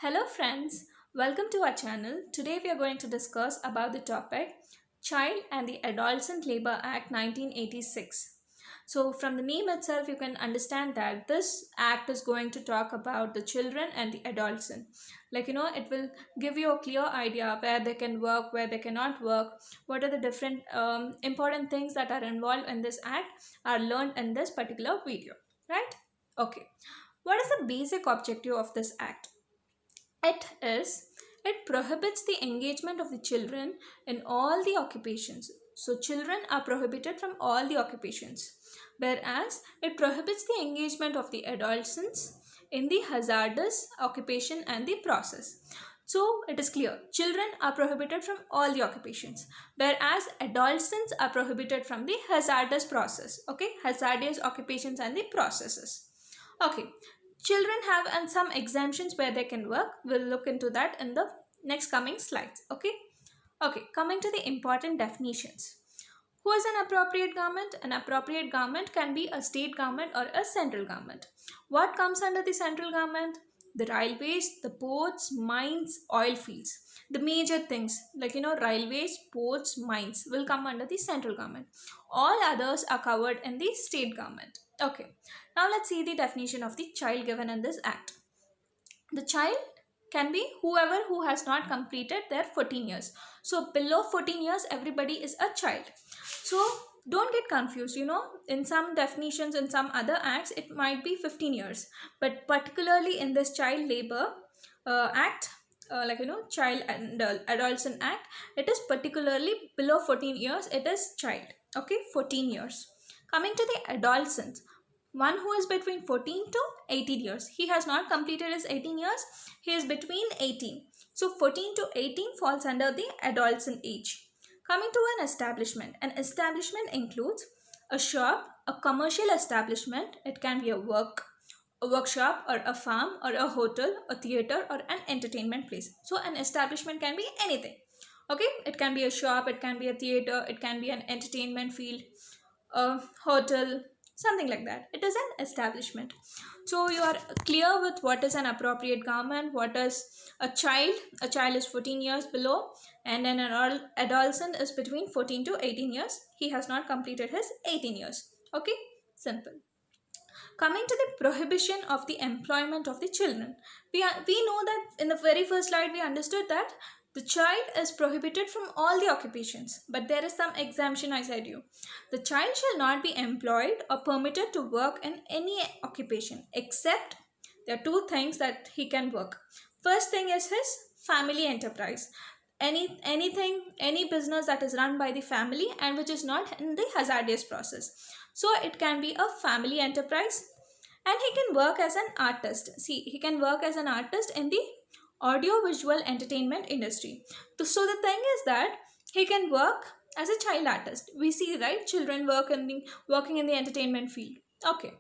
Hello friends, welcome to our channel. Today we are going to discuss about the topic Child and the Adolescent Labor Act 1986. So from the name itself you can understand that this act is going to talk about the children and the adolescent. It will give you a clear idea where they can work, where they cannot work, what are the different important things that are involved in this act are learned in this particular video, right? Okay. What is the basic objective of this act? It is, it prohibits the engagement of the children in all the occupations. So children are prohibited from all the occupations. Whereas it prohibits the engagement of the adolescents in the hazardous occupation and the process. So it is clear, children are prohibited from all the occupations, whereas adolescents are prohibited from the hazardous process. Okay, hazardous occupations and the processes. Okay, children have and some exemptions where they can work. We'll look into that in the next coming slides. Okay, coming to the important definitions. Who is an appropriate government? An appropriate government can be a state government or a central government. What comes under the central government? The railways, the ports, mines, oil fields. The major things railways, ports, mines will come under the central government. All others are covered in the state government. Okay, now let's see the definition of the child given in this act. The child can be whoever who has not completed their 14 years. So below 14 years, everybody is a child. So don't get confused, in some definitions, in some other acts, it might be 15 years. But particularly in this child labor act, child and adolescent act, it is particularly below 14 years, it is child. Okay, 14 years. Coming to the adolescent, one who is between 14 to 18 years. He has not completed his 18 years. He is between 18. So 14 to 18 falls under the adolescent age. Coming to an establishment. An establishment includes a shop, a commercial establishment. It can be a workshop or a farm or a hotel, a theater or an entertainment place. So an establishment can be anything. Okay, it can be a shop, it can be a theater, it can be an entertainment field, a hotel, something like that. It is an establishment. So you are clear with what is an appropriate government, what is a child. A child is 14 years below, and an adolescent is between 14 to 18 years. He has not completed his 18 years. Okay, simple. Coming to the prohibition of the employment of the children. We know that in the very first slide we understood that the child is prohibited from all the occupations, but there is some exemption, I said you. The child shall not be employed or permitted to work in any occupation, except there are two things that he can work. First thing is his family enterprise. Any business that is run by the family and which is not in the hazardous process. So it can be a family enterprise, and he can work as an artist. See, he can work as an artist in the audio-visual entertainment industry. So the thing is that he can work as a child artist. We see, right, children working in the entertainment field. Okay,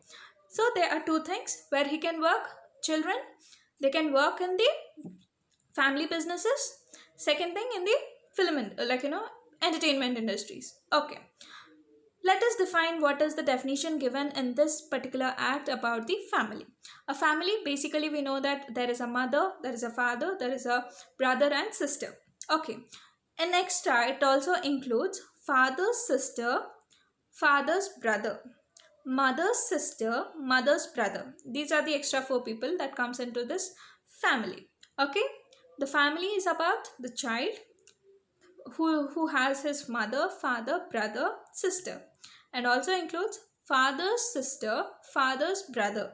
so there are two things where he can work. Children, they can work in the family businesses. Second thing, in the film, entertainment industries. Okay. Let us define what is the definition given in this particular act about the family. A family, basically we know that there is a mother, there is a father, there is a brother and sister. Okay. And extra, it also includes father's sister, father's brother, mother's sister, mother's brother. These are the extra 4 people that comes into this family. Okay. The family is about the child who has his mother, father, brother, sister. And also includes father's sister, father's brother,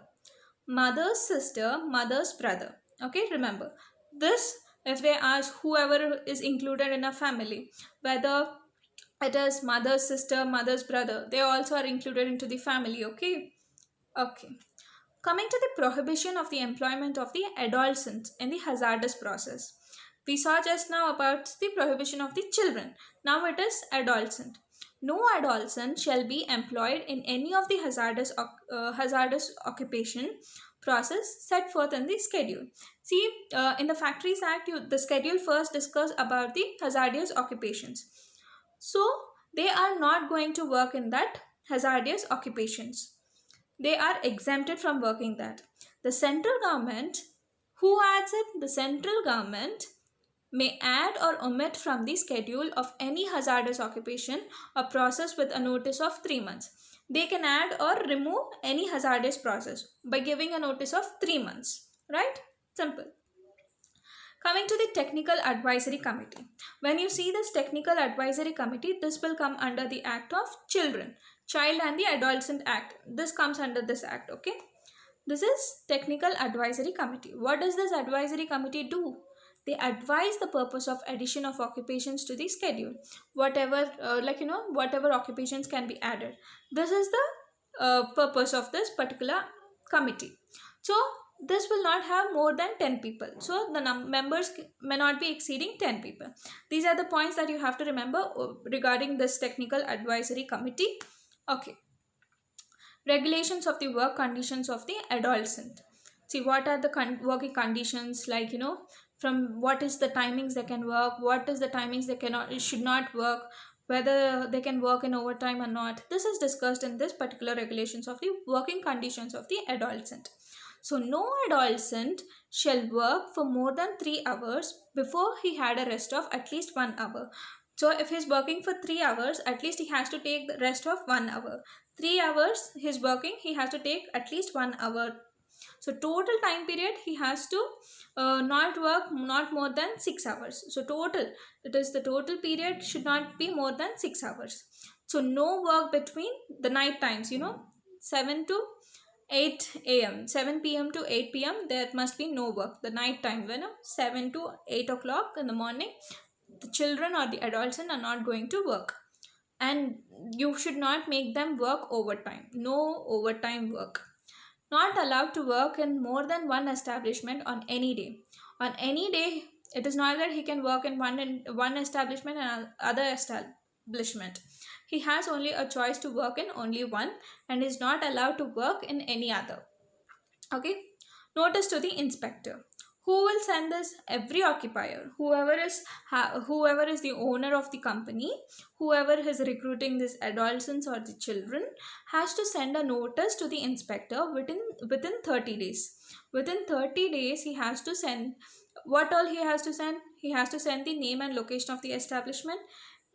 mother's sister, mother's brother. Okay, remember this. If they ask whoever is included in a family, whether it is mother's sister, mother's brother, they also are included into the family. Okay. Coming to the prohibition of the employment of the adolescents in the hazardous process. We saw just now about the prohibition of the children. Now it is adolescent. No adolescent shall be employed in any of the hazardous occupation process set forth in the schedule. See, in the Factories Act, the schedule first discuss about the hazardous occupations. So they are not going to work in that hazardous occupations. They are exempted from working that. The central government Who adds it? The central government may add or omit from the schedule of any hazardous occupation or process with a notice of 3 months. They can add or remove any hazardous process by giving a notice of 3 months. Right? Simple. Coming to the Technical Advisory Committee. When you see this Technical Advisory Committee, this will come under the Act of Children, Child and the Adolescent Act. This comes under this Act, okay? This is Technical Advisory Committee. What does this Advisory Committee do? They advise the purpose of addition of occupations to the schedule. Whatever, whatever occupations can be added. This is the purpose of this particular committee. So, this will not have more than 10 people. So, the members may not be exceeding 10 people. These are the points that you have to remember regarding this Technical Advisory Committee. Okay. Regulations of the work conditions of the adolescent. See, what are the working conditions, like, from what is the timings they can work, what is the timings they should not work, whether they can work in overtime or not. This is discussed in this particular regulations of the working conditions of the adolescent. So, no adolescent shall work for more than 3 hours before he had a rest of at least 1 hour. So, if he is working for 3 hours, at least he has to take the rest of 1 hour. 3 hours he is working, he has to take at least 1 hour. So, total time period he has to not work not more than 6 hours. So, the total period should not be more than 6 hours. So, no work between the night times, 7 to 8 a.m. 7 p.m. to 8 p.m. there must be no work. The night time, 7 to 8 o'clock in the morning, the children or the adolescent are not going to work. And you should not make them work overtime. No overtime work. Not allowed to work in more than one establishment on any day. On any day, it is not that he can work in one establishment and other establishment. He has only a choice to work in only one and is not allowed to work in any other. Okay. Notice to the inspector. Who will send this? Every occupier, whoever is the owner of the company, whoever is recruiting these adolescents or the children, has to send a notice to the inspector within 30 days. Within 30 days, he has to send, what all he has to send? He has to send the name and location of the establishment,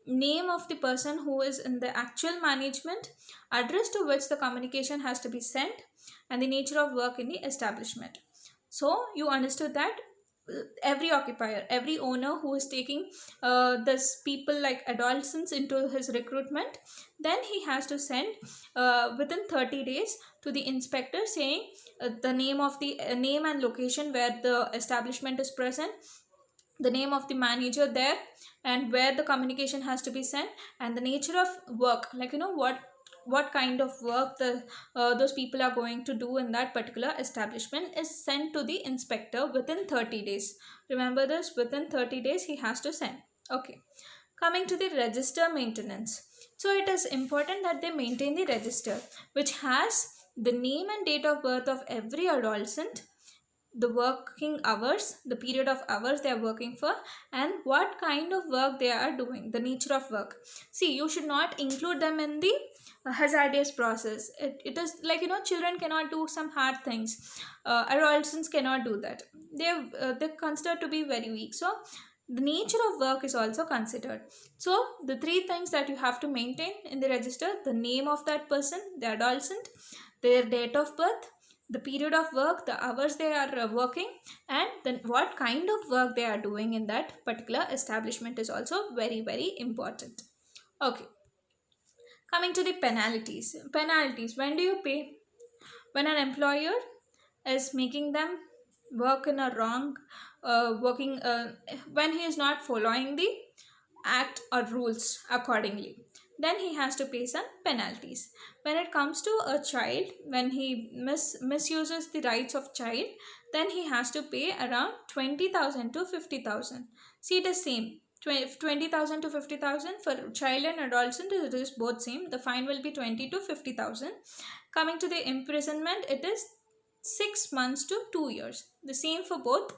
name of the person who is in the actual management, address to which the communication has to be sent, and the nature of work in the establishment. So, you understood that every occupier, every owner who is taking this people like adolescents into his recruitment, then he has to send within 30 days to the inspector saying the name and location where the establishment is present, the name of the manager there, and where the communication has to be sent, and the nature of work, like what kind of work those people are going to do in that particular establishment is sent to the inspector within 30 days. Remember this, within 30 days he has to send. Okay. Coming to the register maintenance. So it is important that they maintain the register which has the name and date of birth of every adolescent, the working hours, the period of hours they are working for, and what kind of work they are doing, the nature of work. See, you should not include them in the hazardous process. It is like, children cannot do some hard things. Adolescents cannot do that. They're considered to be very weak. So, the nature of work is also considered. So, the 3 things that you have to maintain in the register: the name of that person, the adolescent, their date of birth, the period of work, the hours they are working, and then what kind of work they are doing in that particular establishment is also very, very important. Okay. Coming to the penalties. Penalties. When do you pay? When an employer is making them work in a wrong, when he is not following the act or rules accordingly, then he has to pay some penalties. When it comes to a child, when he misuses the rights of child, then he has to pay around 20,000 to 50,000. See, it is same. 20,000 to 50,000 for child and adolescent, it is both same. The fine will be 20 to 50,000. Coming to the imprisonment, it is 6 months to 2 years. The same for both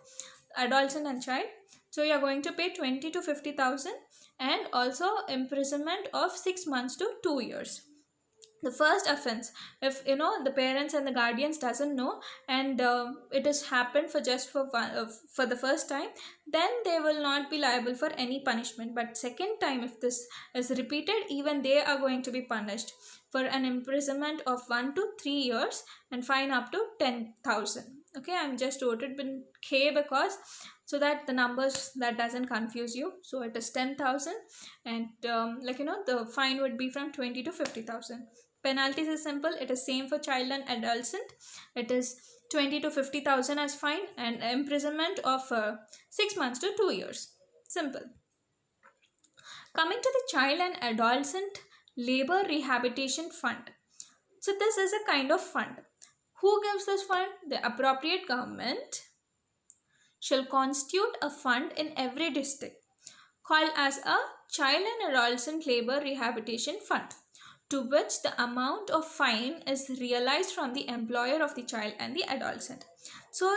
adolescent and child. So you are going to pay 20 to 50,000 and also imprisonment of 6 months to 2 years. The first offense, if the parents and the guardians doesn't know, and it has happened for just for one, for the first time, then they will not be liable for any punishment. But second time, if this is repeated, even they are going to be punished for an imprisonment of 1 to 3 years and fine up to 10,000. Okay, I'm just noted in K because so that the numbers that doesn't confuse you. So it is 10,000, and the fine would be from 20 to 50,000. Penalties is simple. It is same for child and adolescent. It is 20 to 50,000 as fine, and imprisonment of 6 months to 2 years. Simple. Coming to the child and adolescent labor rehabilitation fund. So this is a kind of fund. Who gives this fund? The appropriate government shall constitute a fund in every district called as a child and adolescent labor rehabilitation fund, to which the amount of fine is realized from the employer of the child and the adolescent. So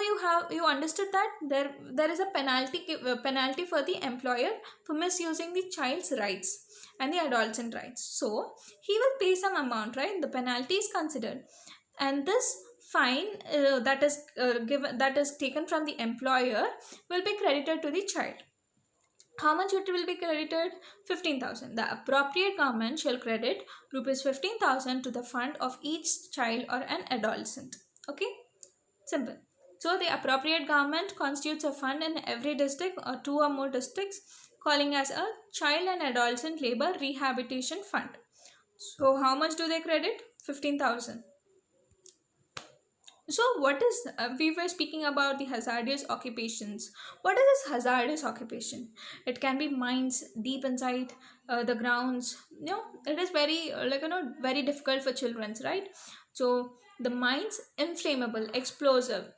you understood that there is a penalty for the employer for misusing the child's rights and the adolescent rights. So he will pay some amount, right? The penalty is considered, and this fine that is taken from the employer will be credited to the child. How much it will be credited? 15,000. The appropriate government shall credit rupees 15,000 to the fund of each child or an adolescent. Okay, simple. So the appropriate government constitutes a fund in every district or 2 or more districts, calling as a child and adolescent labor rehabilitation fund. So how much do they credit? 15,000. So what is, we were speaking about the hazardous occupations. What is this hazardous occupation? It can be mines deep inside the grounds. It is very very difficult for children, right? So the mines, inflammable, explosive,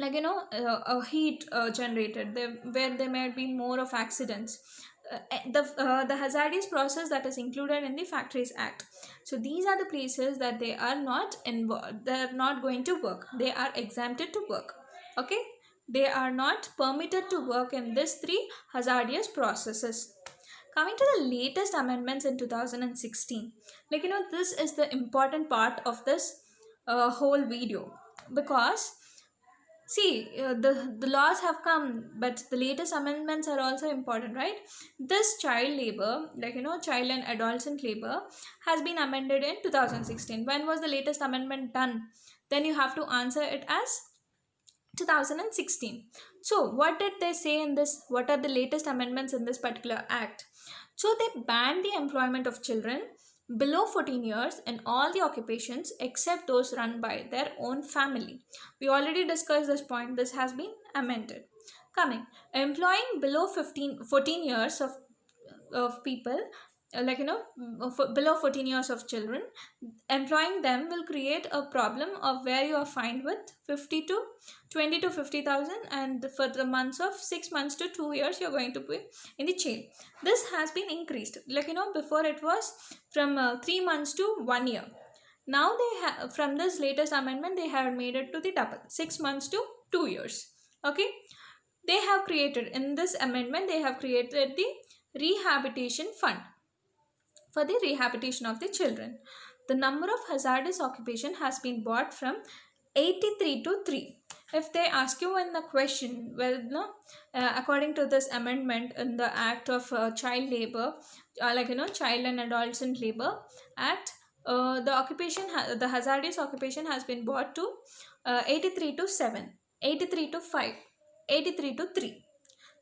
a heat generated there, where there might be more of accidents. The hazardous process that is included in the Factories Act. So these are the places that they are not involved, they are not going to work, they are exempted to work. Okay, they are not permitted to work in these 3 hazardous processes. Coming to the latest amendments in 2016, this is the important part of this whole video, because see, the laws have come, but the latest amendments are also important, right? This child labor, child and adolescent labor, has been amended in 2016. When was the latest amendment done? Then you have to answer it as 2016. So what did they say in this? What are the latest amendments in this particular act? So they banned the employment of children below 14 years in all the occupations except those run by their own family. We already discussed this point. This has been amended. Coming, employing below 14 years of people, below 14 years of children, employing them will create a problem of where you are fined with 20 to 50,000, and for the months of 6 months to 2 years you're going to be in the jail. This has been increased. Before it was from 3 months to 1 year. Now they have, from this latest amendment, they have made it to the double, 6 months to 2 years. Okay, they have created, in this amendment, they have created the rehabilitation fund for the rehabilitation of the children. The number of hazardous occupation has been brought from 83 to 3. If they ask you in the question, well, no, according to this amendment in the Act of Child Labor, Child and Adolescent Labor Act, the hazardous occupation has been brought to 83 to 7, 83 to 5, 83 to 3.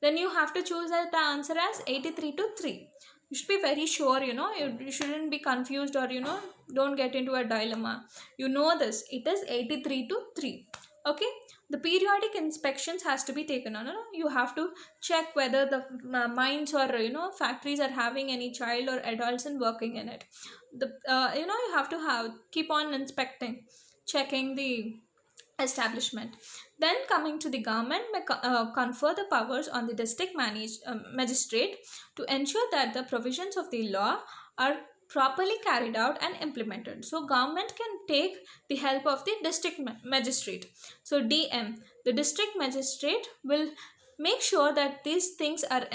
Then you have to choose the answer as 83 to 3. You should be very sure, you shouldn't be confused, or don't get into a dilemma. This, it is 83 to 3. Okay, the periodic inspections has to be taken on. You have to check whether the mines or factories are having any child or adolescent working in it. You have to keep on inspecting, checking the establishment. Then coming to the government may confer the powers on the district magistrate to ensure that the provisions of the law are properly carried out and implemented. So government can take the help of the district magistrate. So DM, the district magistrate, will make sure that these things are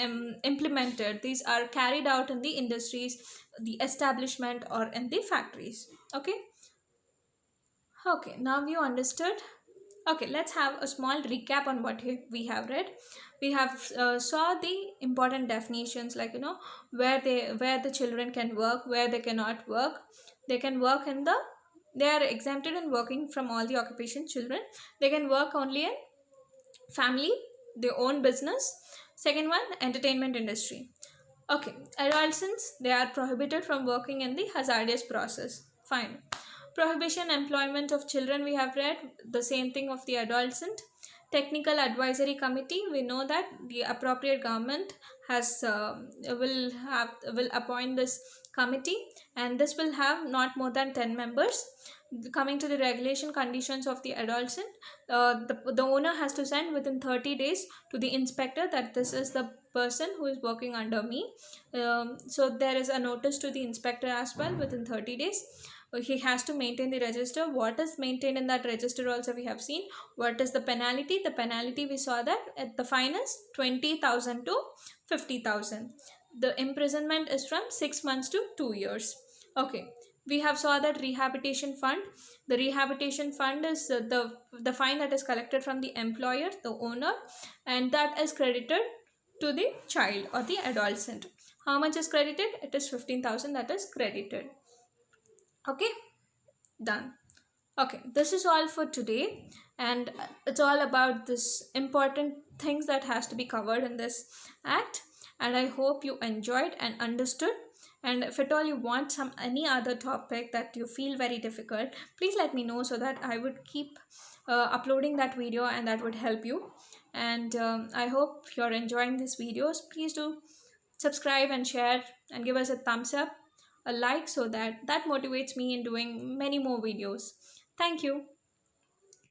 implemented, these are carried out in the industries, the establishment, or in the factories. Okay. Okay, now you understood. Okay, let's have a small recap on what we have read. We have saw the important definitions, like where the children can work, where they cannot work. They can work in the, they are exempted in working from all the occupation. Children, they can work only in family, their own business. Second one, entertainment industry. Okay, adolescents, they are prohibited from working in the hazardous process. Fine. Prohibition employment of children, we have read. The same thing of the adolescent. Technical advisory committee, we know that the appropriate government has will appoint this committee, and this will have not more than 10 members. Coming to the regulation conditions of the adolescent, the owner has to send within 30 days to the inspector that this is the person who is working under me. So there is a notice to the inspector as well within 30 days. He has to maintain the register. What is maintained in that register also we have seen. What is the penalty? The penalty, we saw that at the fine is 20,000 to 50,000. The imprisonment is from 6 months to 2 years. Okay, we have saw that rehabilitation fund. The rehabilitation fund is the fine that is collected from the employer, the owner, and that is credited to the child or the adolescent. How much is credited? It is 15,000 that is credited. Okay, done. Okay, this is all for today, and it's all about this important things that has to be covered in this act. And I hope you enjoyed and understood. And if at all you want some any other topic that you feel very difficult, please let me know so that I would keep uploading that video, and that would help you. And I hope you're enjoying these videos. Please do subscribe and share and give us a thumbs up, a like, so that motivates me in doing many more videos. Thank you.